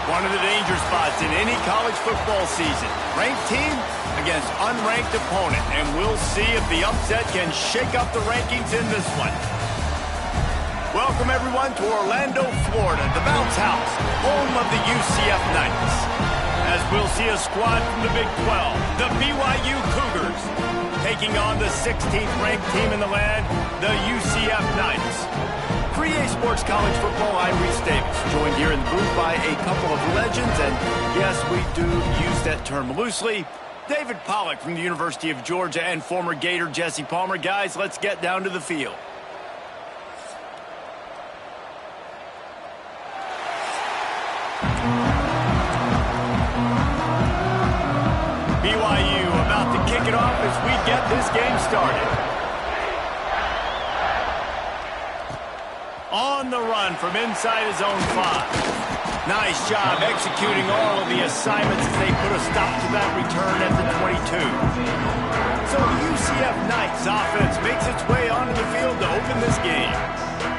One of the danger spots in any college football season. Ranked team against unranked opponent. And we'll see if the upset can shake up the rankings in this one. Welcome, everyone, to Orlando, Florida, the Bounce House, home of the UCF Knights. As we'll see a squad from the Big 12, the BYU Cougars, taking on the 16th ranked team in the land, the UCF Knights. For EA Sports College Football, I'm Reese Davis, joined here in the booth by a couple of legends, and yes, we do use that term loosely. David Pollack from the University of Georgia and former Gator Jesse Palmer. Guys, let's get down to the field. BYU about to kick it off as we get this game started. On the run from inside his own 5. Nice job executing all of the assignments as they put a stop to that return at the 22. So the UCF Knights offense makes its way onto the field to open this game.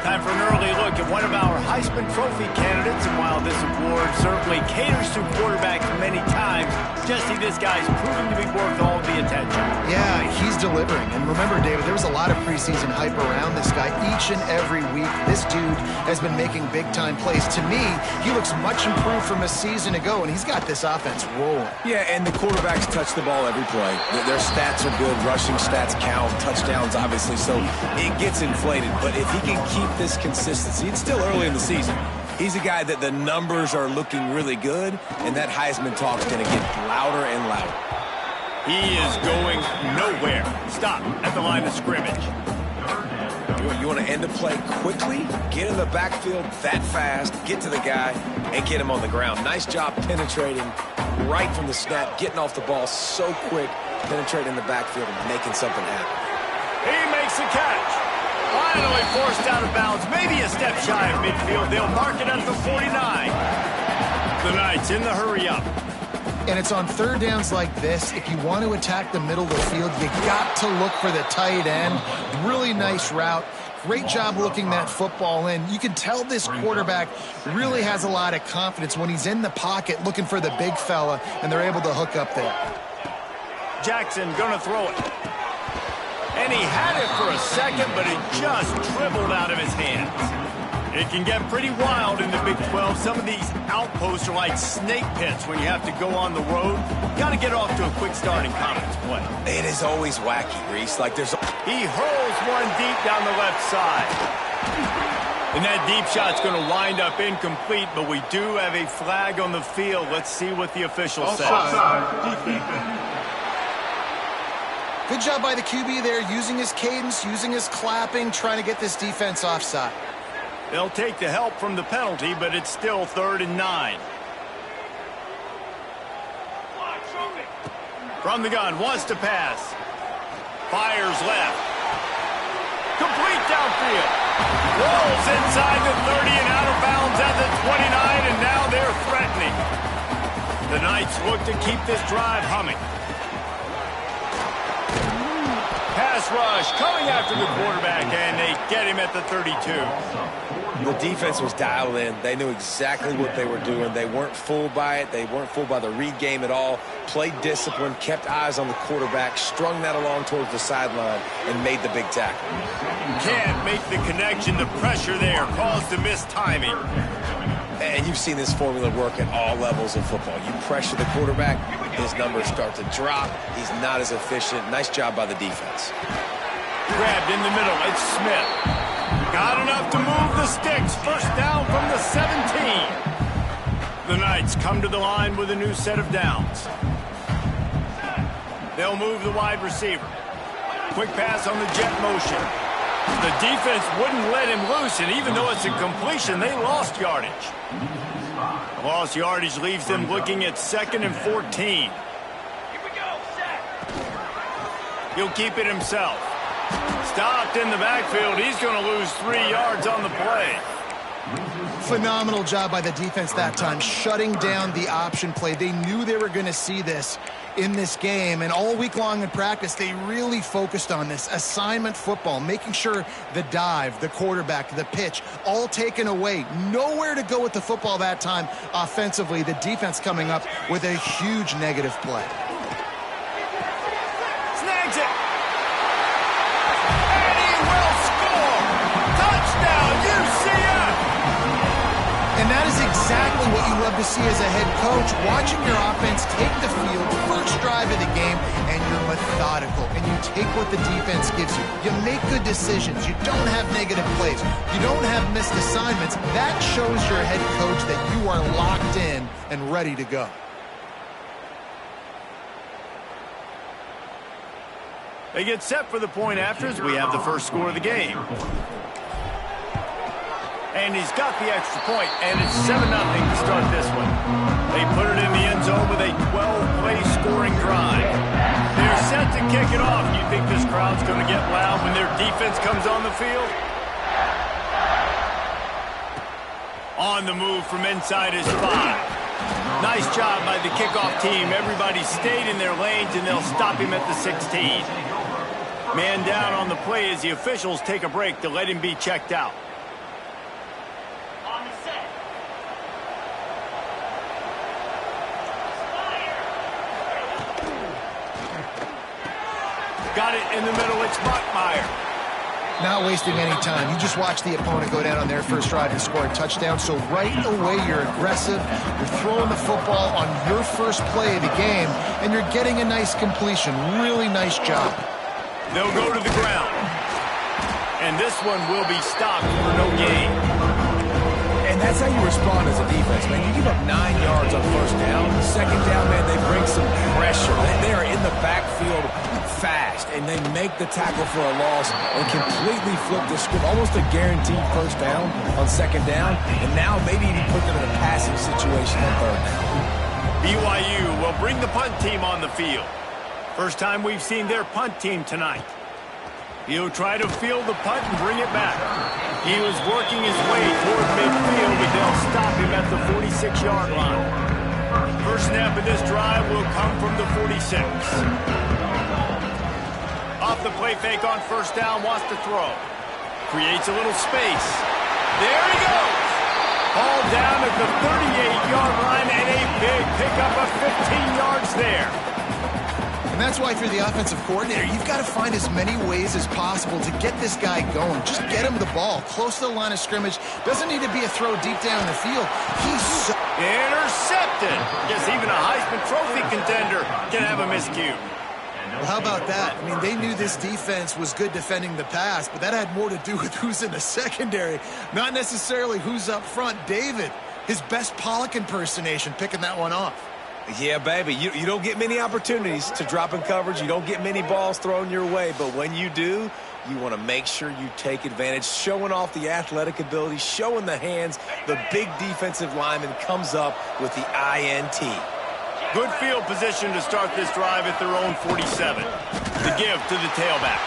Time for an early look at one of our Heisman Trophy candidates, and while this award certainly caters to quarterbacks many times, Jesse, this guy's proven to be worth all the attention. Yeah, he's delivering. And remember, David, there was a lot of preseason hype around this guy each and every week. This dude has been making big-time plays. To me, he looks much improved from a season ago, and he's got this offense rolling. Yeah, and the quarterbacks touch the ball every play. Their stats are good. Rushing stats count. Touchdowns, obviously, so it gets inflated. But if he can keep this consistency, it's still early in the season. He's a guy that the numbers are looking really good, and that Heisman talk's going to get louder and louder. He is going nowhere. Stop at the line of scrimmage. You want to end the play quickly, get in the backfield that fast, get to the guy, and get him on the ground. Nice job penetrating right from the snap, getting off the ball so quick, penetrating the backfield and making something happen. He makes the catch. Finally forced out of bounds, maybe a step shy of midfield. They'll mark it at the 49. The Knights in the hurry-up. And it's on third downs like this. If you want to attack the middle of the field, you got to look for the tight end. Really nice route. Great job looking that football in. You can tell this quarterback really has a lot of confidence when he's in the pocket looking for the big fella, and they're able to hook up there. Jackson gonna throw it. And he had it for a second, but it just dribbled out of his hands. It can get pretty wild in the Big 12. Some of these outposts are like snake pits when you have to go on the road. Got to get off to a quick start in conference play. It is always wacky, Reese. Like there's... He hurls one deep down the left side. And that deep shot's going to wind up incomplete, but we do have a flag on the field. Let's see what the official says. Good job by the QB there, using his cadence, using his clapping, trying to get this defense offside. They'll take the help from the penalty, but it's still 3rd and 9. From the gun, wants to pass. Fires left. Complete downfield. Rolls inside the 30 and out of bounds at the 29, and now they're threatening. The Knights look to keep this drive humming. Pass rush coming after the quarterback, and they get him at the 32. The defense was dialed in. They knew exactly what they were doing. They weren't fooled by it. They weren't fooled by the read game at all. Played discipline, kept eyes on the quarterback, strung that along towards the sideline, and made the big tackle. Can't make the connection. The pressure there caused a missed timing. And you've seen this formula work at all levels of football. You pressure the quarterback, his numbers start to drop. He's not as efficient. Nice job by the defense. Grabbed in the middle. It's Smith. Got enough to move the sticks. First down from the 17. The Knights come to the line with a new set of downs. They'll move the wide receiver. Quick pass on the jet motion. The defense wouldn't let him loose, and even though it's a completion, they lost yardage. Lost yardage leaves them looking at 2nd and 14. Here we go, set. He'll keep it himself. Stopped in the backfield. He's going to lose 3 yards on the play. Phenomenal job by the defense that time, shutting down the option play. They knew they were going to see this in this game, and all week long in practice, they really focused on this assignment football, making sure the dive, the quarterback, the pitch, all taken away. Nowhere to go with the football that time offensively. The defense coming up with a huge negative play. Snags it. And he will score. Touchdown, UCF. And that is exactly what you love to see as a head coach, watching your offense take the field, first drive of the game, and you're methodical, and you take what the defense gives you. You make good decisions. You don't have negative plays. You don't have missed assignments. That shows your head coach that you are locked in and ready to go. They get set for the point after as we have the first score of the game. And he's got the extra point, and it's 7-0 to start this one. They put it in the end zone with a 12-play scoring drive. They're set to kick it off. You think this crowd's going to get loud when their defense comes on the field? On the move from inside his 5. Nice job by the kickoff team. Everybody stayed in their lanes, and they'll stop him at the 16. Man down on the play as the officials take a break to let him be checked out. Got it in the middle. It's Buckmeyer. Not wasting any time. You just watch the opponent go down on their first drive and score a touchdown. So right away, you're aggressive. You're throwing the football on your first play of the game, and you're getting a nice completion. Really nice job. They'll go to the ground. And this one will be stopped for no gain. And that's how you respond as a defense, man. You give up 9 yards on first down. Second down, man, they bring some pressure. They are in the backfield fast, and they make the tackle for a loss and completely flip the script. Almost a guaranteed first down on second down, and now maybe even put them in a passing situation on third down. BYU will bring the punt team on the field. First time we've seen their punt team tonight. He'll try to field the punt and bring it back. He was working his way toward midfield, but they'll stop him at the 46-yard line. First snap of this drive will come from the 46. Off the play fake on first down, wants to throw. Creates a little space. There he goes. Ball down at the 38-yard line, and a big pickup of 15 yards there. And that's why, if you're the offensive coordinator, you've got to find as many ways as possible to get this guy going. Just get him the ball close to the line of scrimmage. Doesn't need to be a throw deep down the field. He's intercepted. Guess even a Heisman Trophy contender can have a miscue. Well, how about that? I mean, they knew this defense was good defending the pass, but that had more to do with who's in the secondary, not necessarily who's up front. David, his best Pollock impersonation, picking that one off. Yeah, baby, you don't get many opportunities to drop in coverage. You don't get many balls thrown your way, but when you do, you want to make sure you take advantage, showing off the athletic ability, showing the hands. The big defensive lineman comes up with the INT. Good field position to start this drive at their own 47. The give to the tailback.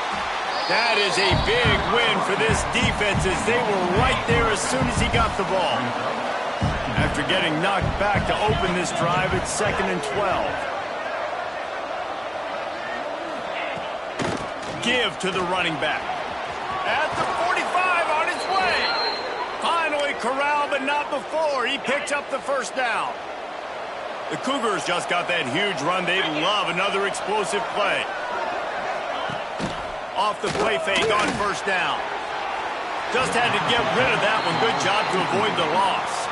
That is a big win for this defense as they were right there as soon as he got the ball. After getting knocked back to open this drive, it's 2nd and 12. Give to the running back. At the 45 on his way. Finally corralled, but not before. He picked up the first down. The Cougars just got that huge run. They love another explosive play. Off the play fake on first down. Just had to get rid of that one. Good job to avoid the loss.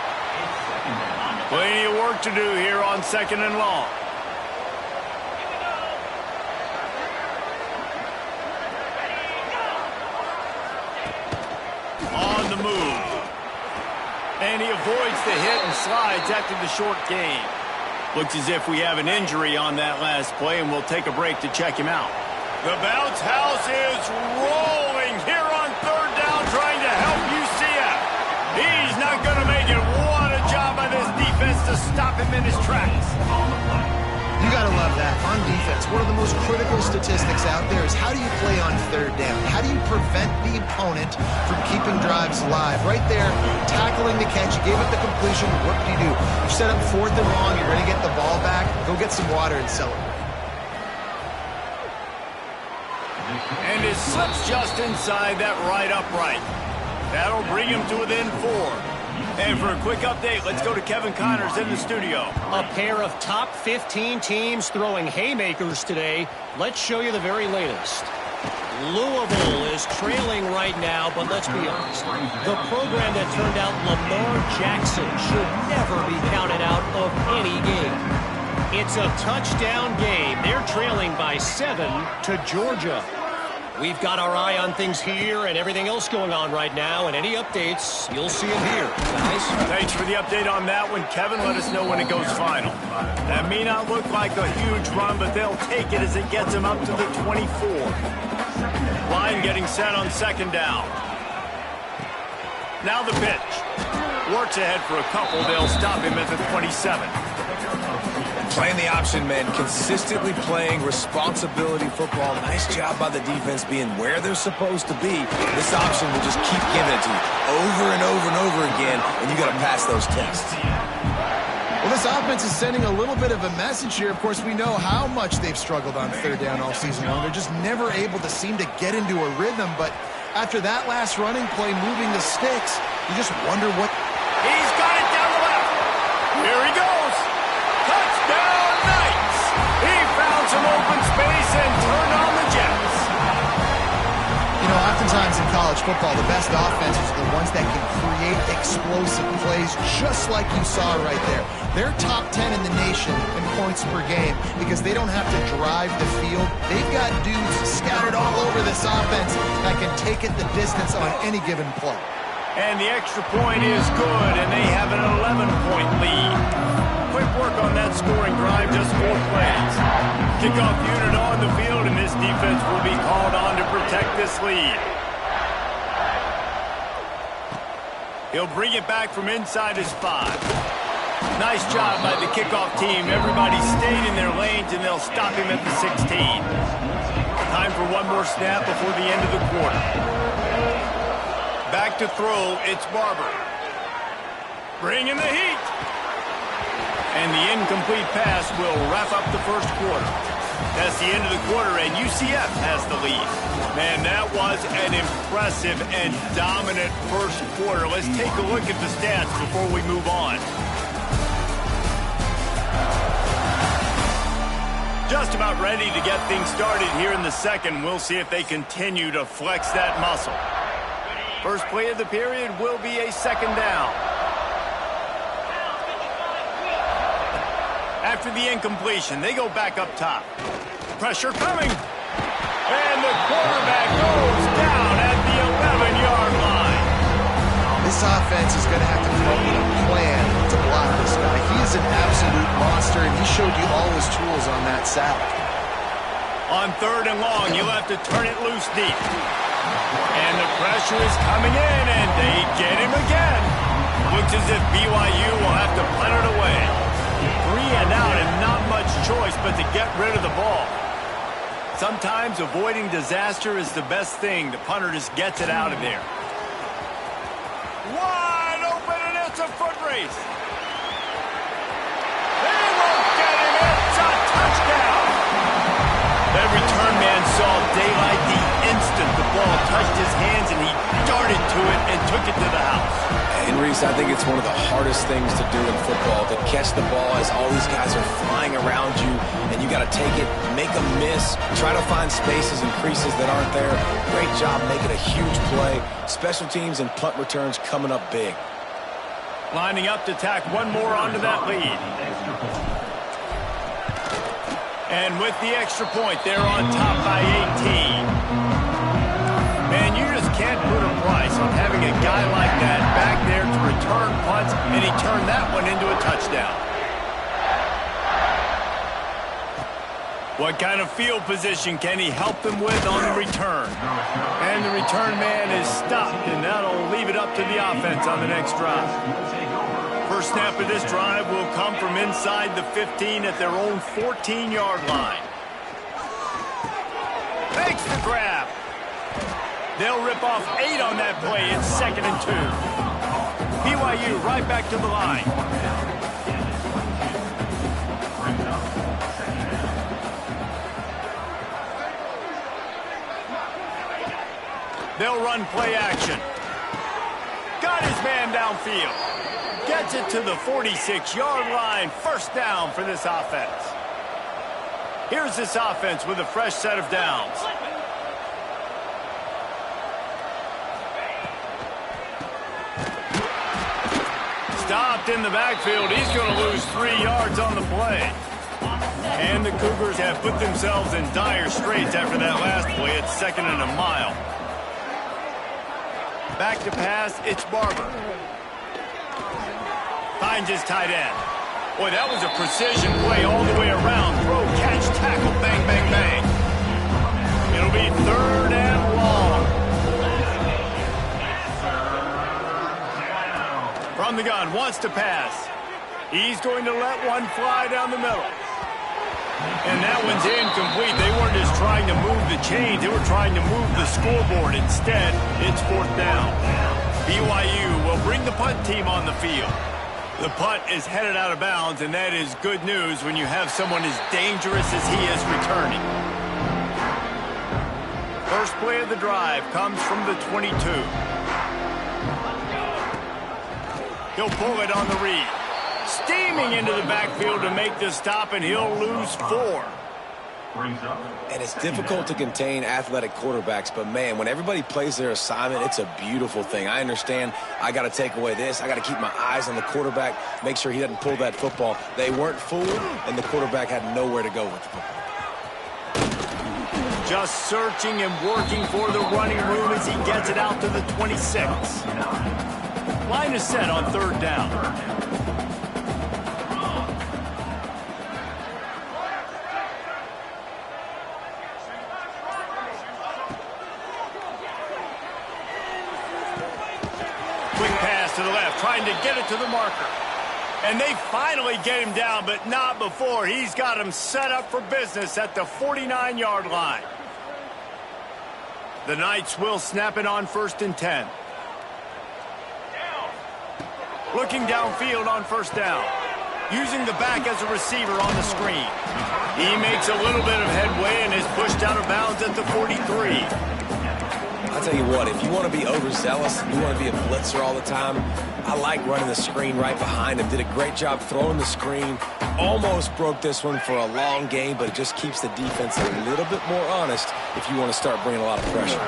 Plenty of work to do here on 2nd and long. On the move. And he avoids the hit and slides after the short gain. Looks as if we have an injury on that last play, and we'll take a break to check him out. The bounce house is rolling here on third down, trying to help UCF. He's not going to make it. What a job by this defense to stop him in his tracks. You got to love that. On defense, one of the most critical statistics out there is how do you play on third down? How do you prevent the opponent from keeping drives alive? Right there, tackling the catch, you gave it the completion. What do? You set up 4th and long, you're ready to get the ball back. Go get some water and celebrate. And it slips just inside that right upright. That'll bring him to within 4. And for a quick update, let's go to Kevin Connors in the studio. A pair of top 15 teams throwing haymakers today. Let's show you the very latest. Louisville is trailing right now, but let's be honest. The program that turned out Lamar Jackson should never be counted out of any game. It's a touchdown game. They're trailing by 7 to Georgia. We've got our eye on things here and everything else going on right now, and any updates, you'll see them here. Guys? Thanks for the update on that one, Kevin. Let us know when it goes final. That may not look like a huge run, but they'll take it as it gets them up to the 24. Line getting set on 2nd down. Now the pitch. Works ahead for a couple. They'll stop him at the 27. Playing the option, man. Consistently playing responsibility football. Nice job by the defense being where they're supposed to be. This option will just keep giving it to you over and over and over again, and you got to pass those tests. Well, this offense is sending a little bit of a message here. Of course, we know how much they've struggled on 3rd down all season long. They're just never able to seem to get into a rhythm. But after that last running play, moving the sticks, you just wonder what... He's got it down the left. Here he goes. Touchdown Knights. He found some open space and turned on the Jets. You know, oftentimes in college football, the best offenses are the ones that can create explosive plays, just like you saw right there. They're top 10 in the nation in points per game because they don't have to drive the field. They've got dudes scattered all over this offense that can take it the distance on any given play. And the extra point is good, and they have an 11-point lead. Quick work on that scoring drive, just 4 plays. Kickoff unit on the field, and this defense will be called on to protect this lead. He'll bring it back from inside his 5. Nice job by the kickoff team. Everybody stayed in their lanes, and they'll stop him at the 16. Time for one more snap before the end of the quarter. Back to throw, it's Barber. Bringing the heat. And the incomplete pass will wrap up the first quarter. That's the end of the quarter, and UCF has the lead. Man, that was an impressive and dominant first quarter. Let's take a look at the stats before we move on. Just about ready to get things started here in the second. We'll see if they continue to flex that muscle. First play of the period will be a 2nd down. After the incompletion, they go back up top. Pressure coming. And the quarterback goes down at the 11-yard line. This offense is going to have to come up with a plan to block this guy. He is an absolute monster, and he showed you all his tools on that sack. On 3rd and long, you'll have to turn it loose deep. And the pressure is coming in, and they get him again. Looks as if BYU will have to punt it away. 3 and out, and not much choice but to get rid of the ball. Sometimes avoiding disaster is the best thing. The punter just gets it out of there. Wide open, and it's a foot race. They won't get him. It's a touchdown. That return man saw daylight the instant the ball touched his hands, and he darted to it and took it to the house. And Reese, I think it's one of the hardest things to do in football, to catch the ball as all these guys are flying around you, and you got to take it, make a miss, try to find spaces and creases that aren't there. Great job making a huge play. Special teams and punt returns coming up big. Lining up to tack one more onto that lead. And with the extra point, they're on top by 18. Man, you just can't put a price on having a guy like that back there to return punts, and he turned that one into a touchdown. What kind of field position can he help them with on the return? And the return man is stopped, and that'll leave it up to the offense on the next drive. First snap of this drive will come from inside the 15 at their own 14-yard line. Makes the grab. They'll rip off 8 on that play. It's 2nd and 2. BYU right back to the line. They'll run play action. Got his man downfield. Gets it to the 46-yard line. First down for this offense. Here's this offense with a fresh set of downs. Stopped in the backfield. He's going to lose 3 yards on the play. And the Cougars have put themselves in dire straits after that last play. It's 2nd and a mile. Back to pass, it's Barber. Finds his tight end. Boy, that was a precision play all the way around. Throw, catch, tackle, bang, bang, bang. It'll be 3rd and long. From the gun, wants to pass. He's going to let one fly down the middle. And that one's incomplete. They weren't just trying to move the chains. They were trying to move the scoreboard. Instead, it's 4th down. BYU will bring the punt team on the field. The punt is headed out of bounds, and that is good news when you have someone as dangerous as he is returning. First play of the drive comes from the 22. He'll pull it on the read. Steaming into the backfield to make the stop, and he'll lose 4. And it's difficult to contain athletic quarterbacks, but man, when everybody plays their assignment, it's a beautiful thing. I understand I got to take away this. I got to keep my eyes on the quarterback, make sure he doesn't pull that football. They weren't fooled, and the quarterback had nowhere to go with the football. Just searching and working for the running room as he gets it out to the 26. Line is set on 3rd down. To the left, trying to get it to the marker. And they finally get him down, but not before. He's got him set up for business at the 49-yard line. The Knights will snap it on 1st and 10. Looking downfield on 1st down. Using the back as a receiver on the screen. He makes a little bit of headway and is pushed out of bounds at the 43. I'll tell you what, if you want to be overzealous, you want to be a blitzer all the time, I like running the screen right behind him. Did a great job throwing the screen. Almost broke this one for a long game, but it just keeps the defense a little bit more honest if you want to start bringing a lot of pressure.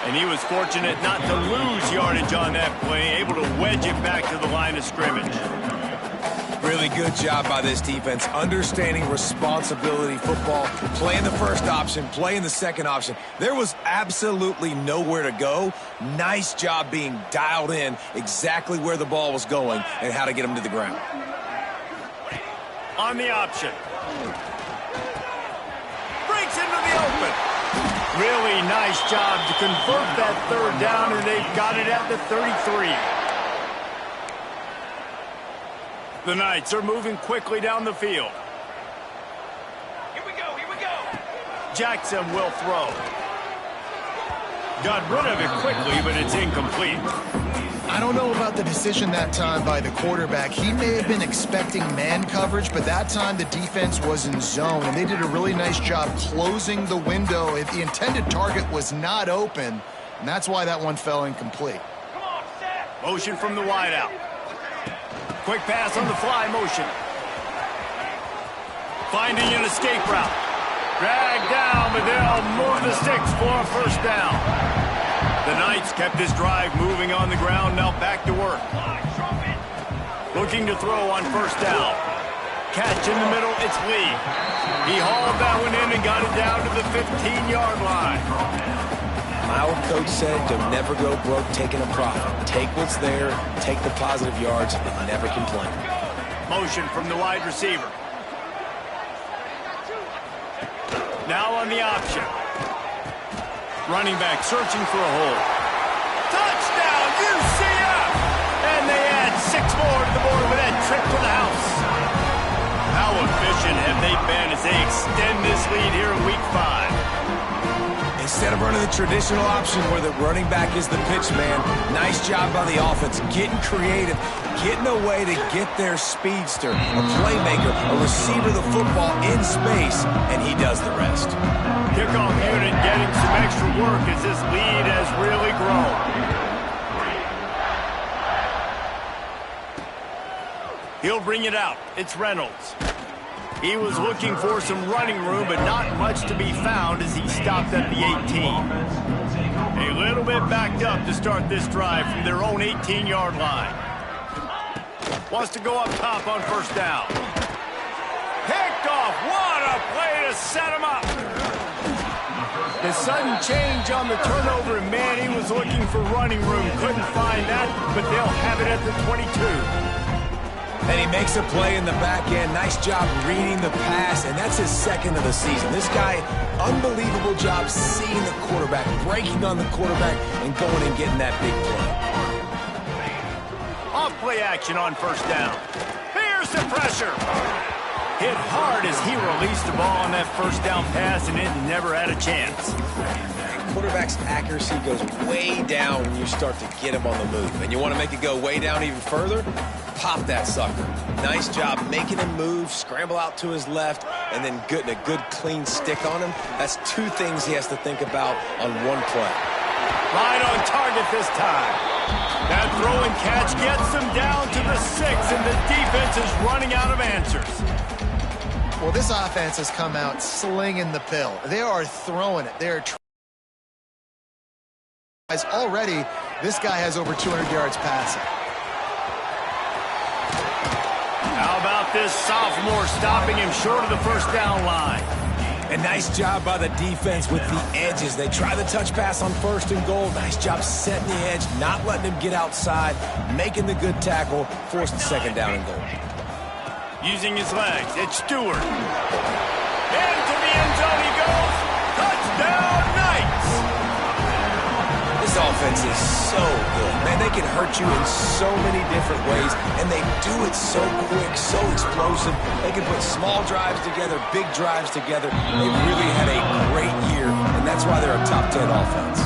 And he was fortunate not to lose yardage on that play, able to wedge it back to the line of scrimmage. Really good job by this defense, understanding responsibility football, playing the first option, playing the second option. There was absolutely nowhere to go. Nice job being dialed in exactly where the ball was going and how to get him to the ground. On the option. Breaks into the open. Really nice job to convert that 3rd down, and they've got it at the 33. The Knights are moving quickly down the field. Here we go, here we go. Jackson will throw. Got rid of it quickly, but it's incomplete. I don't know about the decision that time by the quarterback. He may have been expecting man coverage, but that time the defense was in zone, and they did a really nice job closing the window. The intended target was not open, and that's why that one fell incomplete. Motion from the wideout. Quick pass on the fly motion. Finding an escape route. Dragged down, but they'll move the sticks for a 1st down. The Knights kept this drive moving on the ground, now back to work. Looking to throw on 1st down. Catch in the middle, it's Lee. He hauled that one in and got it down to the 15-yard line. My old coach said, don't never go broke taking a profit. Take what's there, take the positive yards, and never complain. Motion from the wide receiver. Now on the option. Running back searching for a hole. Touchdown, UCF! And they add 6 more to the board direction have they been as they extend this lead here in Week 5? Instead of running the traditional option where the running back is the pitch man, nice job by the offense, getting creative, getting a way to get their speedster, a playmaker, a receiver the football in space, and he does the rest. Kickoff unit getting some extra work as this lead has really grown. He'll bring it out. It's Reynolds. He was looking for some running room, but not much to be found as he stopped at the 18. A little bit backed up to start this drive from their own 18-yard line. Wants to go up top on first down. Picked off. What a play to set him up. The sudden change on the turnover, and man, he was looking for running room. Couldn't find that, but they'll have it at the 22. And he makes a play in the back end. Nice job reading the pass, and that's his second of the season. This guy, unbelievable job seeing the quarterback, breaking on the quarterback, and going and getting that big play. Off play action on first down. Here's the pressure. Hit hard as he released the ball on that first down pass, and it never had a chance. Quarterback's accuracy goes way down when you start to get him on the move. And you want to make it go way down even further? Pop that sucker. Nice job making him move, scramble out to his left, and then getting a good clean stick on him. That's two things he has to think about on one play. Right on target this time. That throw and catch gets them down to the 6, and the defense is running out of answers. Well, this offense has come out slinging the pill. They are throwing it. They are already, this guy has over 200 yards passing. How about this sophomore stopping him short of the first down line? A nice job by the defense with the edges. They try the touch pass on first and goal. Nice job setting the edge, not letting him get outside, making the good tackle, forced the second down and goal. Using his legs, it's Stewart. Into the end zone he goes. Touchdown, Knights! This offense is so good. Man, they can hurt you in so many different ways, and they do it so quick, so explosive. They can put small drives together, big drives together. They've really had a great year, and that's why they're a top 10 offense.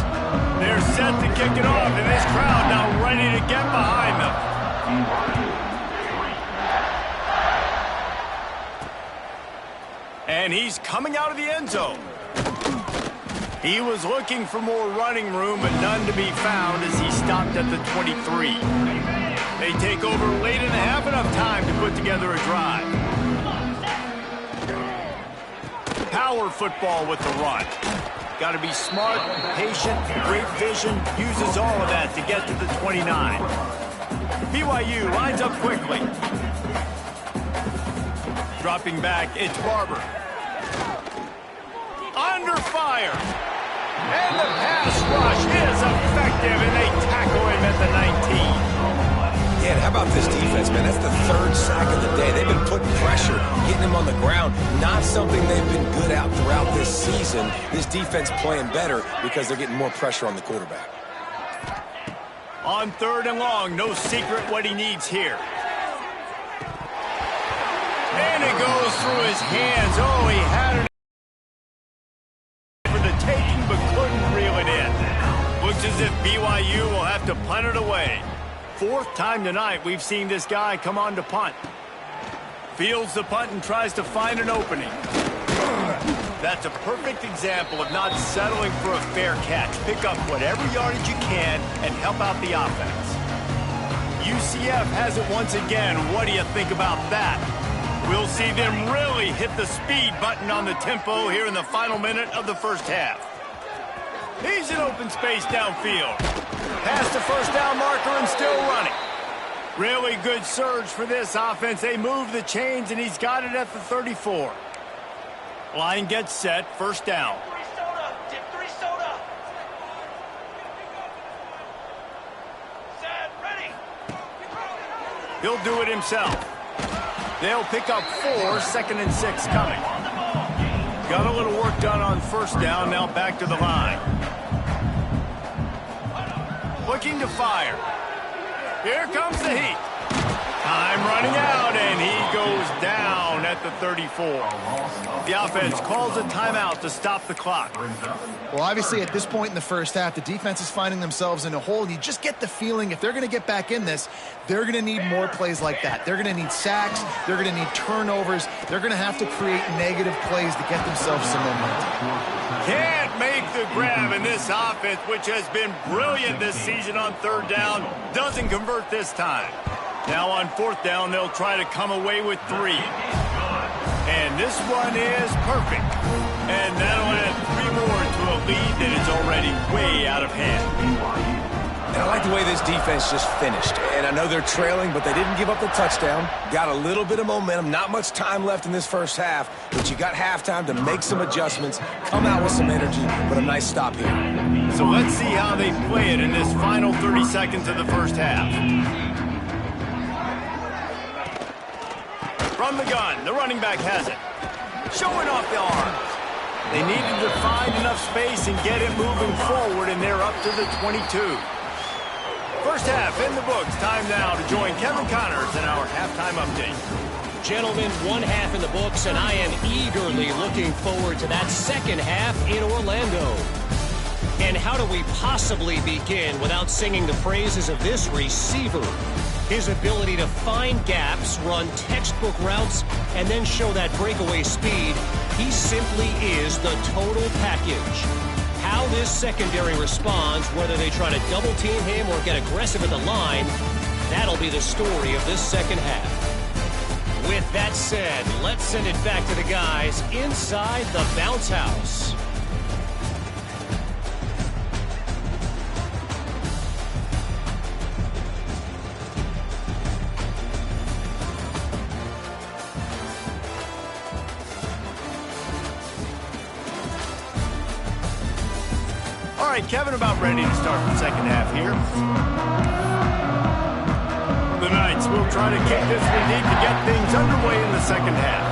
They're set to kick it off, and this crowd now ready to get behind them. And he's coming out of the end zone. He was looking for more running room, but none to be found as he stopped at the 23. They take over late in the half, enough time to put together a drive. Power football with the run. Got to be smart, patient, great vision, uses all of that to get to the 29. BYU lines up quickly. Dropping back, it's Barber. Under fire. And the pass rush is effective, and they tackle him at the 19. Yeah, and how about this defense, man? That's the third sack of the day. They've been putting pressure, getting him on the ground. Not something they've been good at throughout this season. This defense playing better because they're getting more pressure on the quarterback. On third and long, no secret what he needs here. And it goes through his hands. Oh, he had it for the taking, but couldn't reel it in. Looks as if BYU will have to punt it away. Fourth time tonight we've seen this guy come on to punt. Fields the punt and tries to find an opening. That's a perfect example of not settling for a fair catch. Pick up whatever yardage you can and help out the offense. UCF has it once again. What do you think about that? We'll see them really hit the speed button on the tempo here in the final minute of the first half. He's in open space downfield. Past the first down marker and still running. Really good surge for this offense. They move the chains, and he's got it at the 34. Line gets set, first down. He'll do it himself. They'll pick up 4, second and 6 coming. Got a little work done on first down, now back to the line. Looking to fire. Here comes the heat. Time running out, and he goes down at at the 34. The offense calls a timeout to stop the clock. Well, obviously, at this point in the first half, the defense is finding themselves in a hole. You just get the feeling if they're going to get back in this, they're going to need more plays like that. They're going to need sacks. They're going to need turnovers. They're going to have to create negative plays to get themselves some momentum. Can't make the grab, in this offense, which has been brilliant this season on third down, doesn't convert this time. Now on fourth down, they'll try to come away with 3. And this one is perfect. And that'll add 3 more to a lead that is already way out of hand. And I like the way this defense just finished. And I know they're trailing, but they didn't give up the touchdown. Got a little bit of momentum. Not much time left in this first half, but you got halftime to make some adjustments, come out with some energy, but a nice stop here. So let's see how they play it in this final 30 seconds of the first half. From the gun, the running back has it. Showing off the arms. They needed to find enough space and get it moving forward, and they're up to the 22. First half in the books. Time now to join Kevin Connors in our halftime update. Gentlemen, 1 half in the books, and I am eagerly looking forward to that second half in Orlando. And how do we possibly begin without singing the praises of this receiver? His ability to find gaps, run textbook routes, and then show that breakaway speed. He simply is the total package. How this secondary responds, whether they try to double team him or get aggressive at the line, that'll be the story of this second half. With that said, let's send it back to the guys inside the bounce house. All right, Kevin, about ready to start the second half here. The Knights will try to kick this one deep to get things underway in the second half.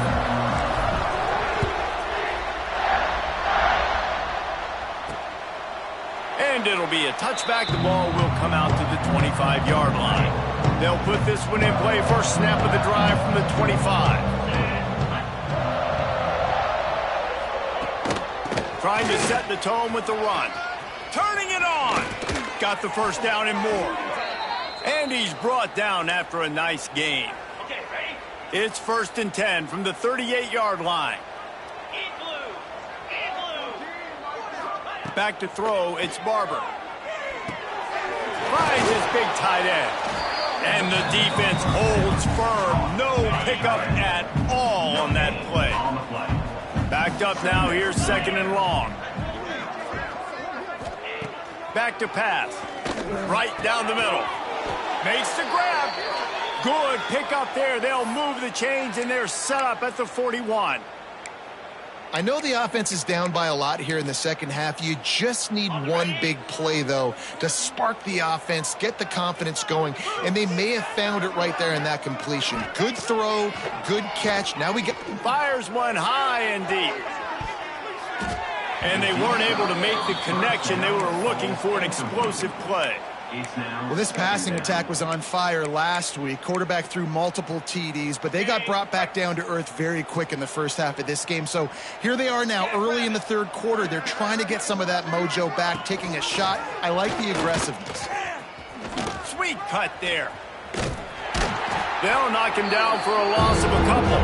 And it'll be a touchback. The ball will come out to the 25-yard line. They'll put this one in play. First snap of the drive from the 25. Trying to set the tone with the run. Turning it on. Got the first down and more. And he's brought down after a nice gain. It's 1st and 10 from the 38-yard line. Back to throw, it's Barber. Finds his big tight end. And the defense holds firm. No pickup at all on that play. Backed up now, here's 2nd and long. Back to pass. Right down the middle. Makes the grab. Good pickup there. They'll move the chains, and they're set up at the 41. I know the offense is down by a lot here in the second half. You just need one big play, though, to spark the offense, get the confidence going, and they may have found it right there in that completion. Good throw, good catch. Now we get... Fires one high and deep. And they weren't able to make the connection. They were looking for an explosive play. Well, this passing attack was on fire last week. Quarterback threw multiple TDs, but they got brought back down to earth very quick in the first half of this game. So here they are now early in the third quarter. They're trying to get some of that mojo back, taking a shot. I like the aggressiveness. Sweet cut there. They'll knock him down for a loss of a couple.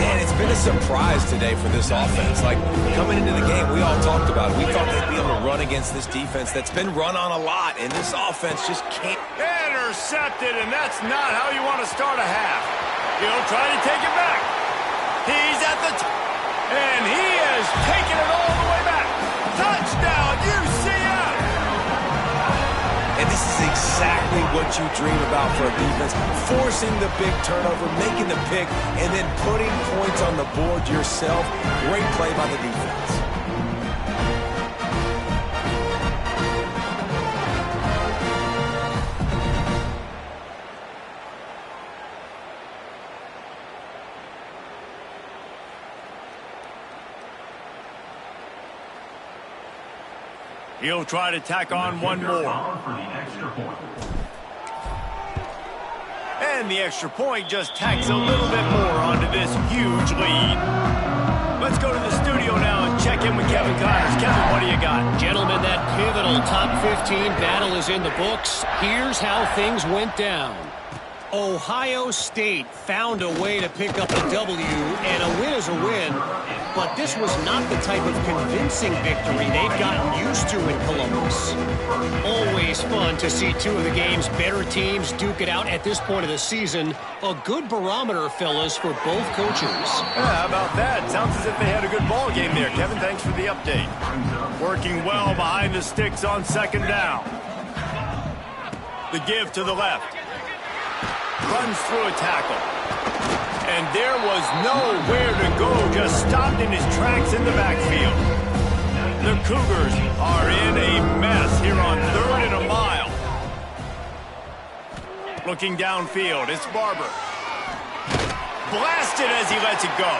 And it's been a surprise today for this offense. Like, coming into the game, we all talked about it. We thought they'd be able to run against this defense that's been run on a lot, and this offense just can't. Intercepted, and that's not how you want to start a half. He'll try to take it back. He's at the and he has taken it all the way back. Touchdown, UCF! And this is exactly what you dream about for a defense. Forcing the big turnover, making the pick, and then putting points on the board yourself. Great play by the defense. He'll try to tack on one more. And And the extra point just tacks a little bit more onto this huge lead. Let's go to the studio now and check in with Kevin Connors. Kevin, what do you got? Gentlemen, that pivotal top 15 battle is in the books. Here's how things went down. Ohio State found a way to pick up a W, and a win is a win, but this was not the type of convincing victory they've gotten used to in Columbus. Always fun to see two of the game's better teams duke it out at this point of the season. A good barometer, fellas, for both coaches. Yeah, how about that? Sounds as if they had a good ball game there. Kevin, thanks for the update. Working well behind the sticks on second down. The give to the left. Runs through a tackle. And there was nowhere to go, just stopped in his tracks in the backfield. The Cougars are in a mess here on 3rd and a mile. Looking downfield, it's Barber. Blasted as he lets it go.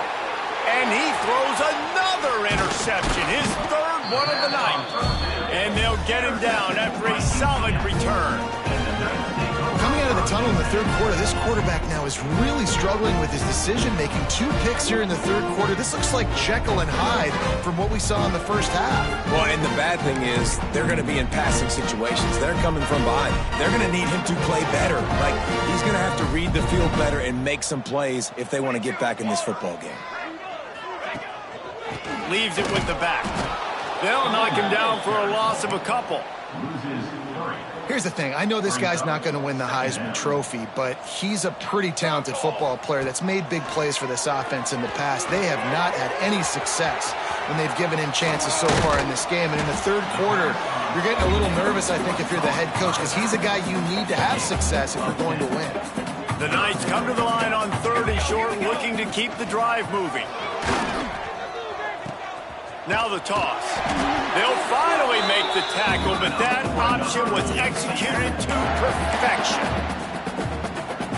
And he throws another interception, his 3rd one of the night. And they'll get him down after a solid return. Coming out of the tunnel in the 3rd quarter, this quarterback now is really struggling with his decision-making. 2 picks here in the 3rd quarter. This looks like Jekyll and Hyde from what we saw in the first half. Well, and the bad thing is they're going to be in passing situations. They're coming from behind. They're going to need him to play better. Like, he's going to have to read the field better and make some plays if they want to get back in this football game. Leaves it with the back. They'll knock him down for a loss of a couple. Here's the thing. I know this guy's not going to win the Heisman Trophy, but he's a pretty talented football player that's made big plays for this offense in the past. They have not had any success when they've given him chances so far in this game. And in the 3rd quarter, you're getting a little nervous, I think, if you're the head coach, because he's a guy you need to have success if you're going to win. The Knights come to the line on 3rd and short, looking to keep the drive moving. Now the toss. They'll finally make the tackle, but that option was executed to perfection.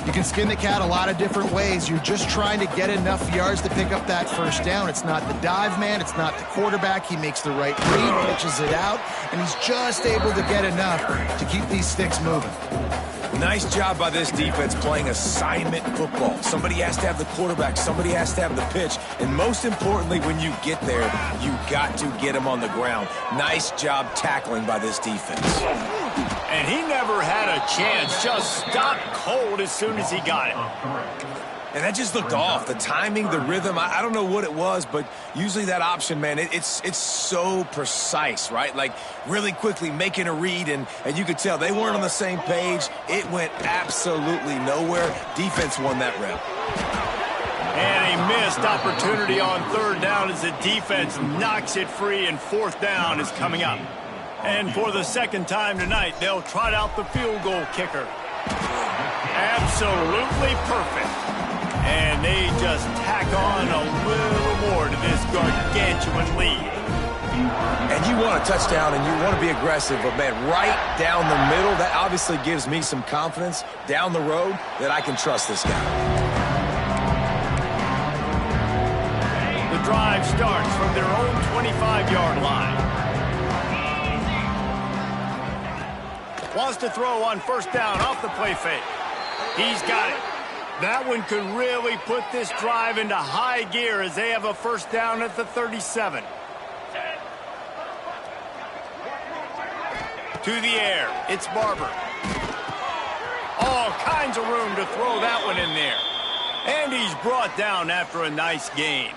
You can skin the cat a lot of different ways. You're just trying to get enough yards to pick up that first down. It's not the dive man. It's not the quarterback. He makes the right read, pitches it out, and he's just able to get enough to keep these sticks moving. Nice job by this defense playing assignment football. Somebody has to have the quarterback. Somebody has to have the pitch. And most importantly, when you get there, you got to get him on the ground. Nice job tackling by this defense. And he never had a chance. Just stopped cold as soon as he got it. And that just looked off. The timing, the rhythm, I don't know what it was, but usually that option, man, it's so precise, right? Like really quickly making a read, and you could tell they weren't on the same page. It went absolutely nowhere. Defense won that rep. And a missed opportunity on 3rd down as the defense knocks it free, and 4th down is coming up. And for the 2nd time tonight, they'll trot out the field goal kicker. Absolutely perfect. And they just tack on a little more to this gargantuan lead. And you want a touchdown and you want to be aggressive, but man, right down the middle, that obviously gives me some confidence down the road that I can trust this guy. The drive starts from their own 25-yard line. Wants to throw on 1st down off the play fake. He's got it. That one could really put this drive into high gear as they have a 1st down at the 37. To the air, it's Barber. All kinds of room to throw that one in there. And he's brought down after a nice gain.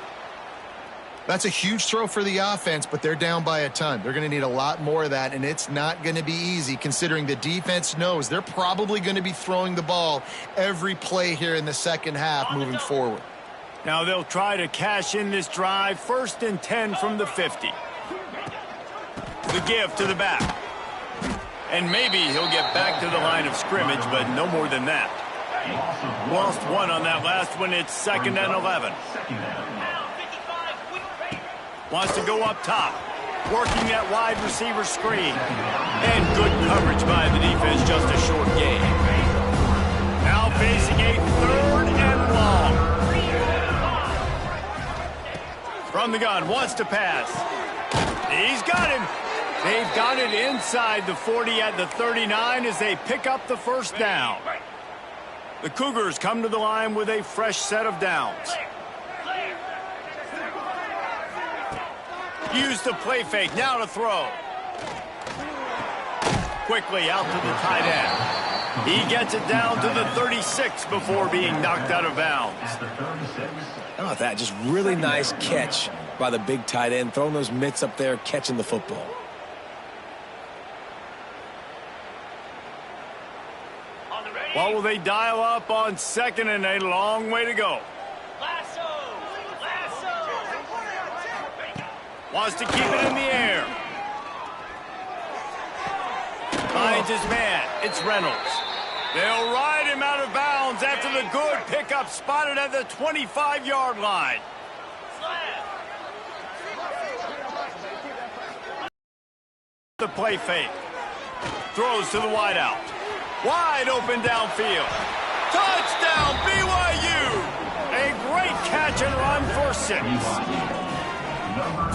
That's a huge throw for the offense, but they're down by a ton. They're going to need a lot more of that, and it's not going to be easy considering the defense knows they're probably going to be throwing the ball every play here in the 2nd half moving forward. Now they'll try to cash in this drive. 1st and 10 from the 50. The give to the back. And maybe he'll get back to the line of scrimmage, but no more than that. Lost one on that last one. It's 2nd and 11. Wants to go up top, working that wide receiver screen. And good coverage by the defense, just a short gain. Now facing a 3rd and long. From the gun, wants to pass. He's got him. They've got it inside the 40 at the 39 as they pick up the 1st down. The Cougars come to the line with a fresh set of downs. Use the play fake, now to throw. Quickly out to the tight end. He gets it down to the 36 before being knocked out of bounds. How about that? Just really nice catch by the big tight end, throwing those mitts up there, catching the football. What will they dial up on second and a long way to go? Wants to keep it in the air. Finds his man. It's Reynolds. They'll ride him out of bounds after the good pickup spotted at the 25-yard line. The play fake. Throws to the wideout. Wide open downfield. Touchdown, BYU! A great catch and run for 6.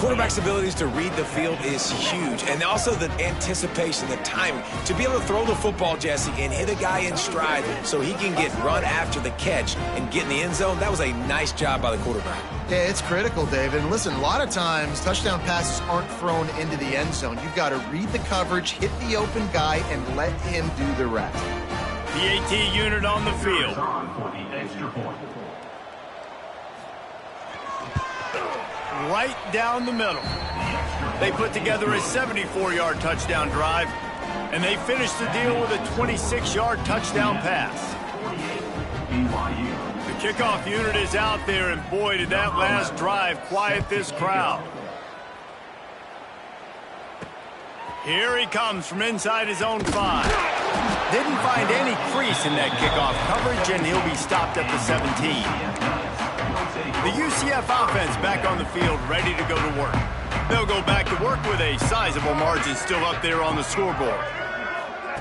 Quarterback's abilities to read the field is huge, and also the anticipation, the timing. To be able to throw the football, Jesse, and hit a guy in stride so he can get run after the catch and get in the end zone, that was a nice job by the quarterback. Yeah, it's critical, David. And listen, a lot of times touchdown passes aren't thrown into the end zone. You've got to read the coverage, hit the open guy, and let him do the rest. PAT unit on the field. Right down the middle. They put together a 74-yard touchdown drive, and they finished the deal with a 26-yard touchdown pass. The kickoff unit is out there, and boy, did that last drive quiet this crowd. Here he comes from inside his own 5. Didn't find any crease in that kickoff coverage, and he'll be stopped at the 17. The UCF offense back on the field, ready to go to work. They'll go back to work with a sizable margin still up there on the scoreboard.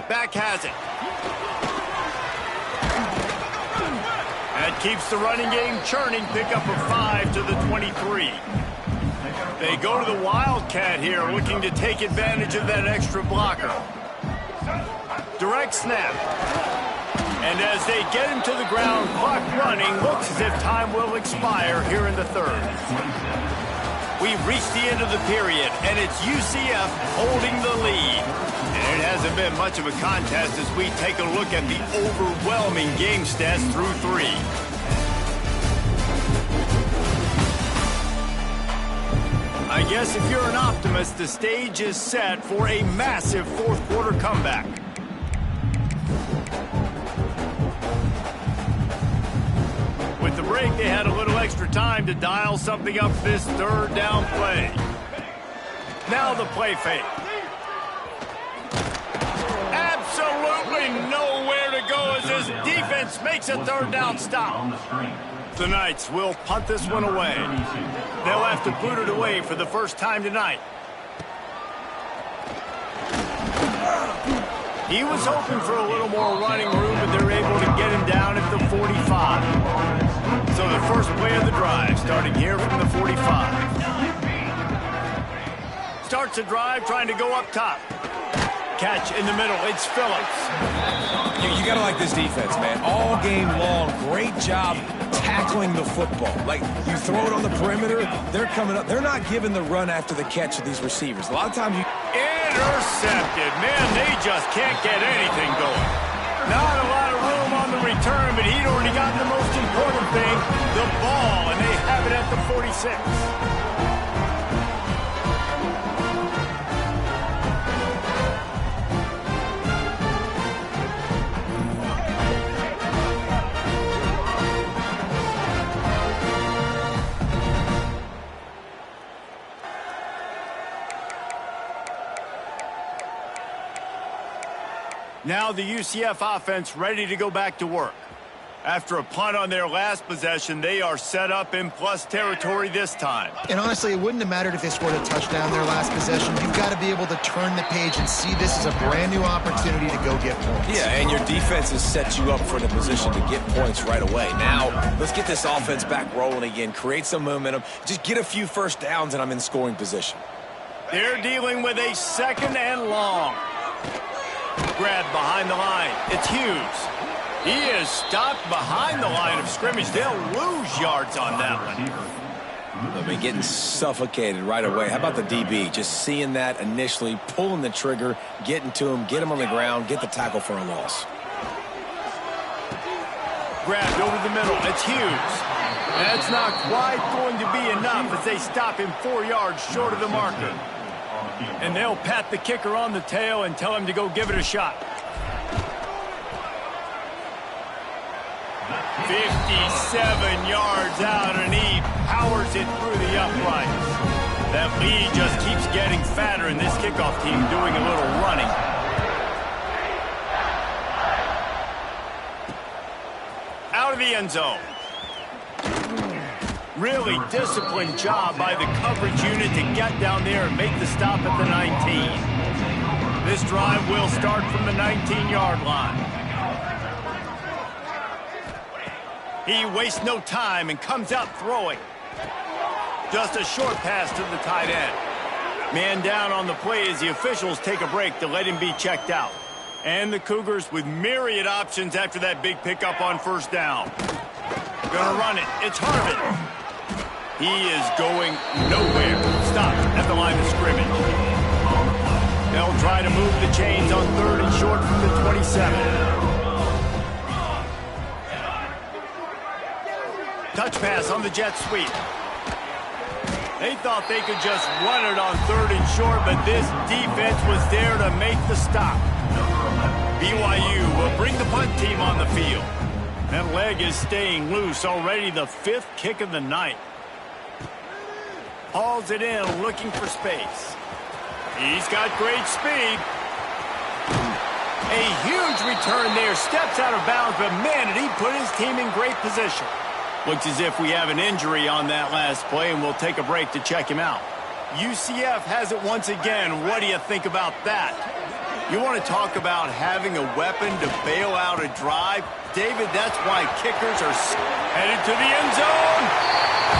Back has it. That keeps the running game churning. Pickup of 5 to the 23. They go to the Wildcat here, looking to take advantage of that extra blocker. Direct snap. And as they get him to the ground, clock running, looks as if time will expire here in the third. We've reached the end of the period, and it's UCF holding the lead. And it hasn't been much of a contest as we take a look at the overwhelming game stats through 3. I guess if you're an optimist, the stage is set for a massive fourth quarter comeback. With the break, they had a little extra time to dial something up this third down play. Now the play fake. Absolutely nowhere to go as this defense makes a third down stop. The Knights will punt this one away. They'll have to boot it away for the first time tonight. He was hoping for a little more running room, but they're able to get him down at the 45. So the first play of the drive, starting here from the 45. Starts the drive, trying to go up top. Catch in the middle, it's Phillips. You got to like this defense, man. All game long, great job tackling the football. Like, you throw it on the perimeter, they're coming up. They're not giving the run after the catch of these receivers. A lot of times you... Intercepted. Man, they just can't get anything going. Not a lot of room on the return, but he'd already gotten the most important thing, the ball, and they have it at the 46. Now the UCF offense ready to go back to work. After a punt on their last possession, they are set up in plus territory this time. And honestly, it wouldn't have mattered if they scored a touchdown their last possession. You've got to be able to turn the page and see this as a brand new opportunity to go get points. Yeah, and your defense has set you up for the position to get points right away. Now, let's get this offense back rolling again, create some momentum, just get a few first downs, and I'm in scoring position. They're dealing with a second and long. Grab behind the line. It's Hughes. He is stopped behind the line of scrimmage. They'll lose yards on that one. I mean, getting suffocated right away. How about the DB? Just seeing that initially, pulling the trigger, getting to him, get him on the ground, get the tackle for a loss. Grabbed over the middle. It's Hughes. That's not quite going to be enough as they stop him 4 yards short of the marker. And they'll pat the kicker on the tail and tell him to go give it a shot. 57 yards out, and he powers it through the uprights. That lead just keeps getting fatter, and this kickoff team doing a little running. Out of the end zone. Really disciplined job by the coverage unit to get down there and make the stop at the 19. This drive will start from the 19-yard line. He wastes no time and comes out throwing. Just a short pass to the tight end. Man down on the play as the officials take a break to let him be checked out. And the Cougars with myriad options after that big pickup on first down. Gonna run it. It's Harvin. He is going nowhere. Stop at the line of scrimmage. They'll try to move the chains on 3rd and short from the 27. Touch pass on the jet sweep. They thought they could just run it on 3rd and short, but this defense was there to make the stop. BYU will bring the punt team on the field. That leg is staying loose. Already the 5th kick of the night. Hauls it in, looking for space. He's got great speed. A huge return there. Steps out of bounds, but man, did he put his team in great position. Looks as if we have an injury on that last play, and we'll take a break to check him out. UCF has it once again. What do you think about that? You want to talk about having a weapon to bail out a drive? David, that's why kickers are headed to the end zone.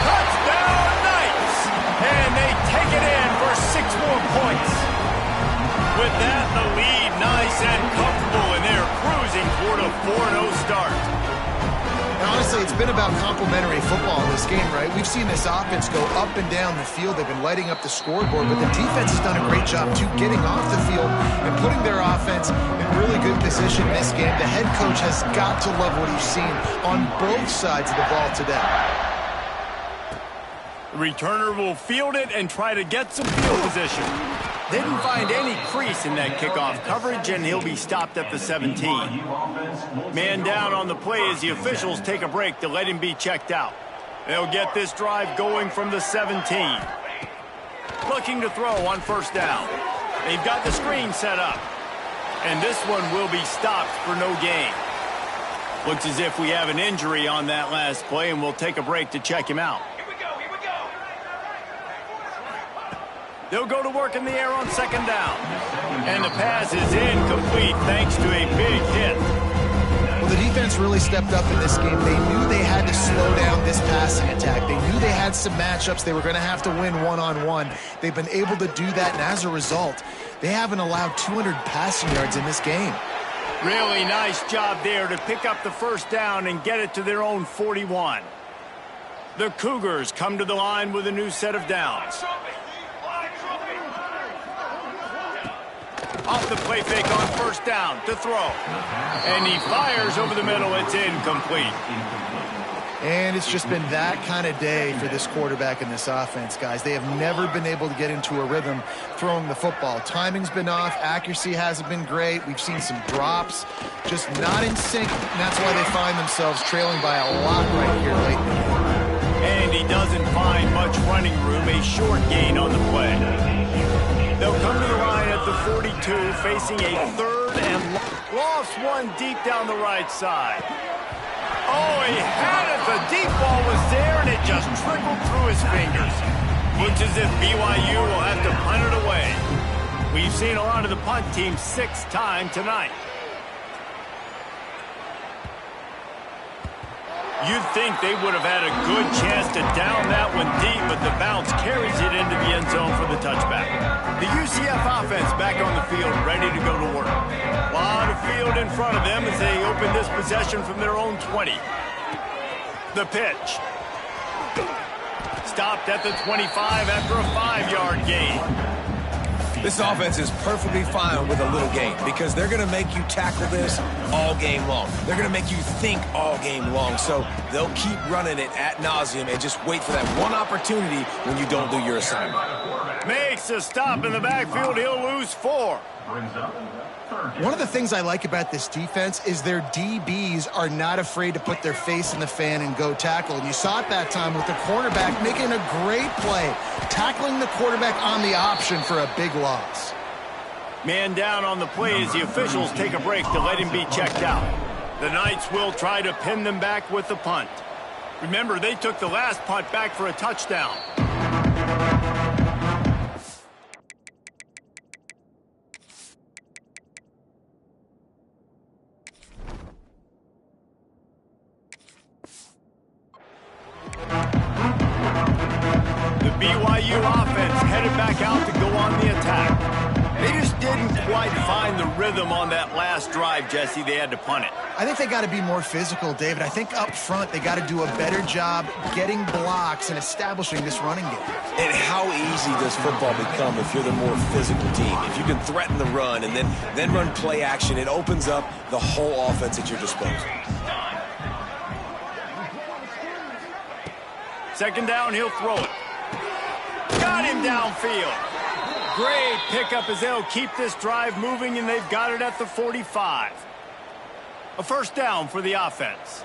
Touchdown, Knights! And they take it in for 6 more points. With that, the lead nice and comfortable, and they're cruising toward a 4-0 start. And honestly, it's been about complementary football in this game, right? We've seen this offense go up and down the field. They've been lighting up the scoreboard, but the defense has done a great job, too, getting off the field and putting their offense in really good position in this game. The head coach has got to love what he's seen on both sides of the ball today. The returner will field it and try to get some field position. Didn't find any crease in that kickoff coverage, and he'll be stopped at the 17. Man down on the play as the officials take a break to let him be checked out. They'll get this drive going from the 17. Looking to throw on first down. They've got the screen set up. And this one will be stopped for no gain. Looks as if we have an injury on that last play, and we'll take a break to check him out. They'll go to work in the air on 2nd down. And the pass is incomplete thanks to a big hit. Well, the defense really stepped up in this game. They knew they had to slow down this passing attack. They knew they had some matchups they were going to have to win one-on-one. They've been able to do that, and as a result, they haven't allowed 200 passing yards in this game. Really nice job there to pick up the first down and get it to their own 41. The Cougars come to the line with a new set of downs. Off the play fake on first down to throw. And he fires over the middle. It's incomplete. And it's just been that kind of day for this quarterback and this offense, guys. They have never been able to get into a rhythm throwing the football. Timing's been off. Accuracy hasn't been great. We've seen some drops. Just not in sync. And that's why they find themselves trailing by a lot right here late in the game. And he doesn't find much running room. A short gain on the play. They'll come to the line at the 42, facing a 3rd and lost one deep down the right side. Oh, he had it. The deep ball was there, and it just trickled through his fingers. Looks as if BYU will have to punt it away. We've seen a lot of the punt team 6 times tonight. You'd think they would have had a good chance to down that one deep, but the bounce carries it into the end zone for the touchback. The UCF offense back on the field, ready to go to work. A lot of field in front of them as they open this possession from their own 20. The pitch. Stopped at the 25 after a 5-yard gain. This offense is perfectly fine with a little gain because they're going to make you tackle this all game long. They're going to make you think all game long. So they'll keep running it ad nauseum and just wait for that one opportunity when you don't do your assignment. Makes a stop in the backfield. He'll lose 4. One of the things I like about this defense is their DBs are not afraid to put their face in the fan and go tackle. And you saw it that time with the quarterback making a great play, tackling the quarterback on the option for a big loss. Man down on the play as the officials take a break to let him be checked out. The Knights will try to pin them back with the punt. Remember, they took the last punt back for a touchdown. The BYU offense headed back out to go on the attack. They just didn't quite find the rhythm on that last drive, Jesse. They had to punt it. I think they got to be more physical, David. I think up front they got to do a better job getting blocks and establishing this running game. And how easy does football become if you're the more physical team? If you can threaten the run and then run play action, it opens up the whole offense at your disposal. Second down, he'll throw it. Got him downfield. Great pickup as they'll keep this drive moving, and they've got it at the 45. A first down for the offense.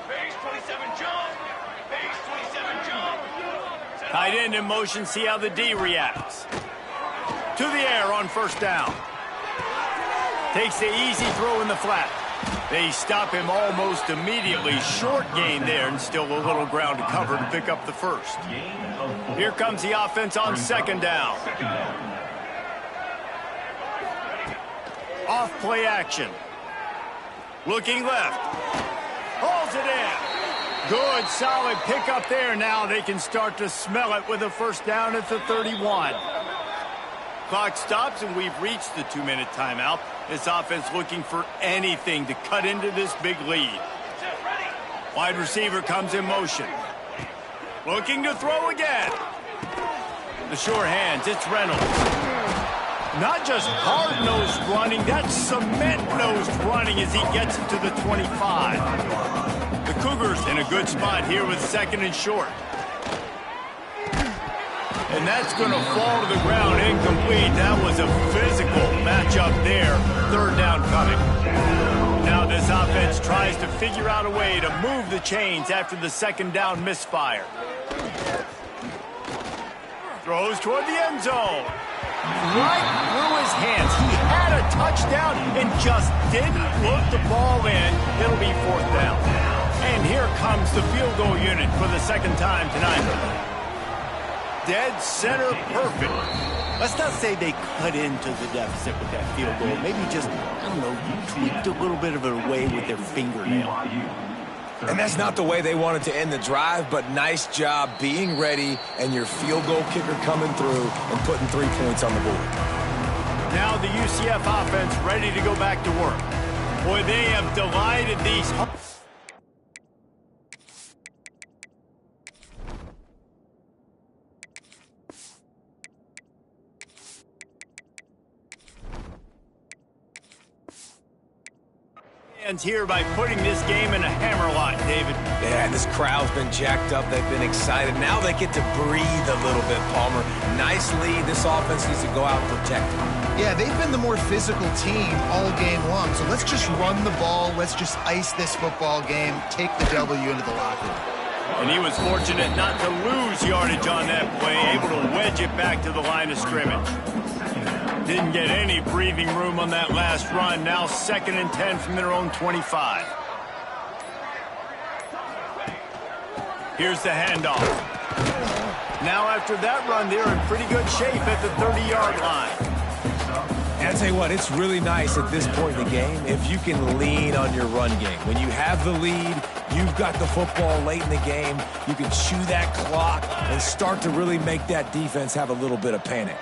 Tight end in motion, see how the D reacts. To the air on first down. Takes the easy throw in the flat. They stop him almost immediately. Short gain there and still a little ground to cover to pick up the first. Here comes the offense on second down. Off play action. Looking left. Hauls it in. Good, solid pickup there. Now they can start to smell it with a first down at the 31. Clock stops, and we've reached the 2-minute timeout. This offense looking for anything to cut into this big lead. Wide receiver comes in motion. Looking to throw again. The sure hands, it's Reynolds. Not just hard-nosed running, that's cement-nosed running as he gets it to the 25. The Cougars in a good spot here with second and short. And that's going to fall to the ground incomplete. That was a physical matchup there. Third down coming. Now this offense tries to figure out a way to move the chains after the second down misfire. Throws toward the end zone. Right through his hands. He had a touchdown and just didn't look the ball in. It'll be fourth down. And here comes the field goal unit for the second time tonight. Dead center perfect. Let's not say they cut into the deficit with that field goal. Maybe just, I don't know, tweaked a little bit of it away with their fingernail. And that's not the way they wanted to end the drive, but nice job being ready and your field goal kicker coming through and putting 3 points on the board. Now the UCF offense ready to go back to work. Boy, they have delighted these... here by putting this game in a hammerlock, David. Yeah, this crowd's been jacked up. They've been excited. Now they get to breathe a little bit, Palmer. Nice lead. This offense needs to go out and protect it. Yeah, they've been the more physical team all game long. So let's just run the ball. Let's just ice this football game. Take the W into the locker room. And he was fortunate not to lose yardage on that play. Able to wedge it back to the line of scrimmage. Didn't get any breathing room on that last run. Now 2nd and 10 from their own 25. Here's the handoff. Now after that run, they're in pretty good shape at the 30-yard line. And I'll tell you what, it's really nice at this point in the game if you can lean on your run game. When you have the lead, you've got the football late in the game, you can chew that clock and start to really make that defense have a little bit of panic.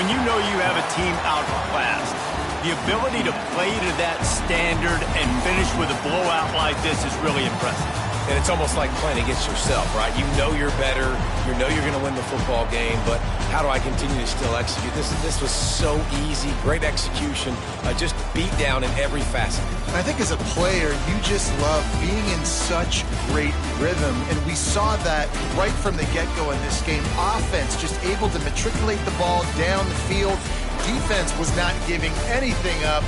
when you know you have a team outclassed. The ability to play to that standard and finish with a blowout like this is really impressive. And it's almost like playing against yourself, right? You know you're better. You know you're going to win the football game, but how do I continue to still execute? This was so easy. Great execution. Just beat down in every facet. I think as a player, you just love being in such great rhythm, and we saw that right from the get-go in this game. Offense just able to matriculate the ball down the field. Defense was not giving anything up.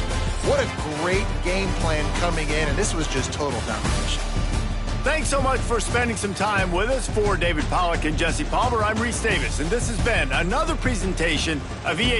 What a great game plan coming in, and this was just total domination. Thanks so much for spending some time with us. For David Pollack and Jesse Palmer, I'm Reese Davis, and this has been another presentation of EA